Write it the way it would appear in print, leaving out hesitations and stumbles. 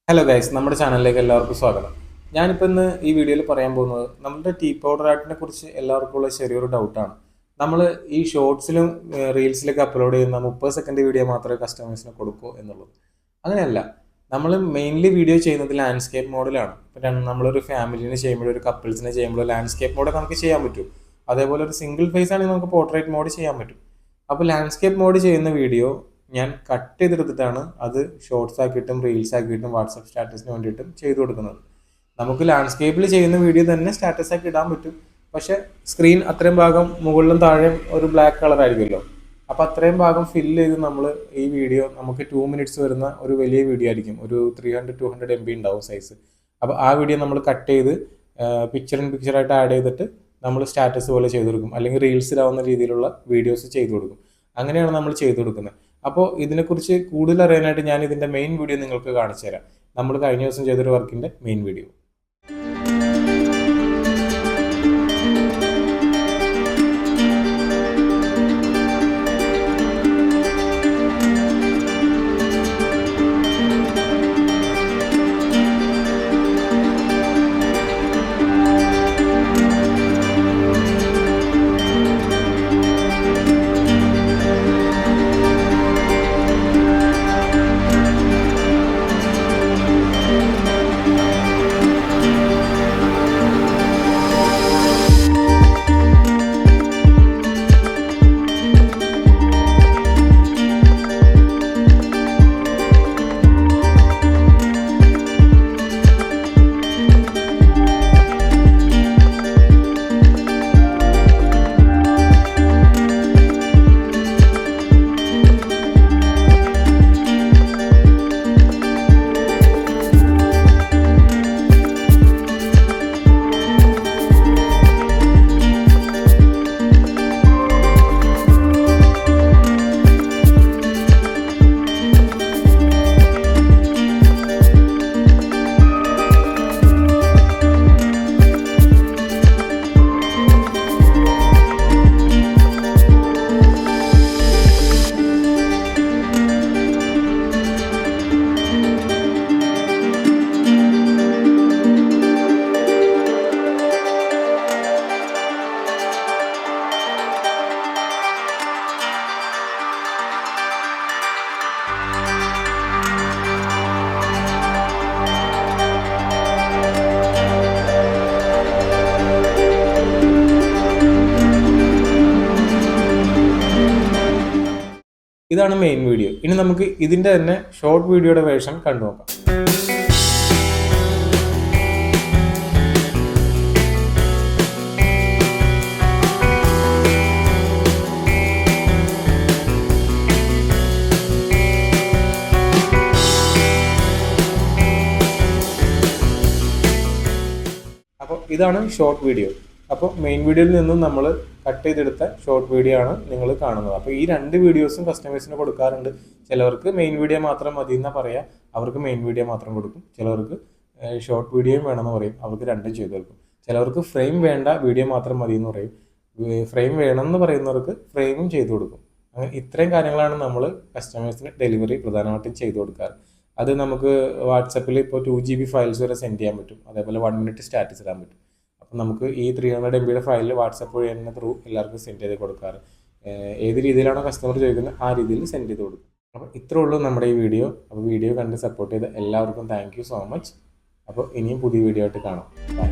Hello guys, നമ്മുടെ ചാനലിലേക്ക് എല്ലാവർക്കും സ്വാഗതം. ഞാനിപ്പോൾ ഇന്ന് ഈ വീഡിയോയിൽ പറയാൻ പോകുന്നത് നമ്മുടെ ടീ പൗഡർ ആർട്ടിനെ കുറിച്ച് എല്ലാവർക്കും ഉള്ള ചെറിയൊരു ഡൗട്ടാണ്. നമ്മൾ ഈ ഷോർട്സിലും റീൽസിലൊക്കെ അപ്ലോഡ് ചെയ്യുന്ന 30 സെക്കൻഡ് വീഡിയോ മാത്രമേ കസ്റ്റമേഴ്സിന് കൊടുക്കൂ എന്നുള്ളത്. അങ്ങനെയല്ല, നമ്മൾ മെയിൻലി വീഡിയോ ചെയ്യുന്നത് ലാൻഡ്സ്കേപ്പ് മോഡിലാണ്. ഇപ്പം നമ്മളൊരു ഫാമിലിനെ ചെയ്യുമ്പോഴോ ഒരു കപ്പിൾസിനെ ചെയ്യുമ്പോഴോ ലാൻഡ്സ്കേപ്പ് മോഡ് നമുക്ക് ചെയ്യാൻ പറ്റും. അതേപോലെ ഒരു സിംഗിൾ ഫേസ് ആണെങ്കിൽ നമുക്ക് പോർട്രേറ്റ് മോഡ് ചെയ്യാൻ പറ്റും. അപ്പോൾ ലാൻഡ്സ്കേപ്പ് മോഡ് ചെയ്യുന്ന വീഡിയോ ഞാൻ കട്ട് ചെയ്തെടുത്തിട്ടാണ് അത് ഷോർട്സ് ആക്കിയിട്ടും റീൽസ് ആക്കിയിട്ടും വാട്സപ്പ് സ്റ്റാറ്റസിന് വേണ്ടിയിട്ടും ചെയ്തു കൊടുക്കുന്നത്. നമുക്ക് ലാൻഡ്സ്കേപ്പിൽ ചെയ്യുന്ന വീഡിയോ തന്നെ സ്റ്റാറ്റസ് ആക്കി ഇടാൻ പറ്റും. പക്ഷെ സ്ക്രീൻ അത്രയും ഭാഗം മുകളിലും താഴെയും ഒരു ബ്ലാക്ക് കളർ ആയിരിക്കുമല്ലോ. അപ്പോൾ അത്രയും ഭാഗം ഫില്ല് ചെയ്ത് നമ്മൾ ഈ വീഡിയോ നമുക്ക് 2 minutes വരുന്ന ഒരു വലിയ വീഡിയോ ആയിരിക്കും. ഒരു 300-200 MB ഉണ്ടാവും സൈസ്. അപ്പോൾ ആ വീഡിയോ നമ്മൾ കട്ട് ചെയ്ത് പിക്ചർ ഇൻ പിക്ചറായിട്ട് ആഡ് ചെയ്തിട്ട് നമ്മൾ സ്റ്റാറ്റസ് പോലെ ചെയ്തു കൊടുക്കും, അല്ലെങ്കിൽ റീൽസിലാവുന്ന രീതിയിലുള്ള വീഡിയോസ് ചെയ്തു കൊടുക്കും. അങ്ങനെയാണ് നമ്മൾ ചെയ്തു കൊടുക്കുന്നത്. അപ്പോൾ ഇതിനെക്കുറിച്ച് കൂടുതൽ അറിയാനായിട്ട് ഞാൻ ഇതിൻ്റെ മെയിൻ വീഡിയോ നിങ്ങൾക്ക് കാണിച്ചു തരാം. നമ്മൾ കഴിഞ്ഞ ദിവസം ചെയ്തൊരു വർക്കിൻ്റെ മെയിൻ വീഡിയോ. ഇതാണ് മെയിൻ വീഡിയോ. ഇനി നമുക്ക് ഇതിൻ്റെ തന്നെ ഷോർട്ട് വീഡിയോയുടെ വേർഷൻ കണ്ടു നോക്കാം. അപ്പോൾ ഇതാണ് ഷോർട്ട് വീഡിയോ. അപ്പോൾ മെയിൻ വീഡിയോയിൽ നിന്നും നമ്മൾ കട്ട് ചെയ്തെടുത്ത ഷോർട്ട് വീഡിയോ ആണ് നിങ്ങൾ കാണുന്നത്. അപ്പോൾ ഈ 2 വീഡിയോസും കസ്റ്റമേഴ്സിന് കൊടുക്കാറുണ്ട്. ചിലവർക്ക് മെയിൻ വീഡിയോ മാത്രം മതി എന്നാ പറയാം, അവർക്ക് മെയിൻ വീഡിയോ മാത്രം കൊടുക്കും. ചിലവർക്ക് ഷോർട്ട് വീഡിയോയും വേണമെന്ന് പറയും, അവർക്ക് രണ്ടും ചെയ്ത് കൊടുക്കും. ചിലവർക്ക് ഫ്രെയിം വേണ്ട, വീഡിയോ മാത്രം മതി എന്ന് പറയും. ഫ്രെയിം വേണമെന്ന് പറയുന്നവർക്ക് ഫ്രെയിമും ചെയ്തു കൊടുക്കും. അങ്ങനെ ഇത്രയും കാര്യങ്ങളാണ് നമ്മൾ കസ്റ്റമേഴ്സിന് ഡെലിവറി പ്രധാനമായിട്ടും ചെയ്തു കൊടുക്കാറ്. അത് നമുക്ക് വാട്സപ്പിൽ ഇപ്പോൾ 2 GB ഫയൽസ് വരെ സെൻഡ് ചെയ്യാൻ പറ്റും. അതേപോലെ 1 minute സ്റ്റാറ്റസ് ഇടാൻ പറ്റും. അപ്പം നമുക്ക് ഈ 300 MB ഫയൽ വാട്സപ്പ് വഴി തന്നെ ത്രൂ എല്ലാവർക്കും സെൻഡ് ചെയ്ത് കൊടുക്കാറ്. ഏത് രീതിയിലാണോ കസ്റ്റമർ ചോദിക്കുന്നത് ആ രീതിയിൽ സെൻഡ് ചെയ്ത് കൊടുക്കും. അപ്പോൾ ഇത്രേ ഉള്ളൂ നമ്മുടെ ഈ വീഡിയോ. അപ്പോൾ വീഡിയോ കണ്ട് സപ്പോർട്ട് ചെയ്ത എല്ലാവർക്കും താങ്ക് യു സോ മച്ച്. അപ്പോൾ ഇനിയും പുതിയ വീഡിയോ ആയിട്ട് കാണാം. ബൈ.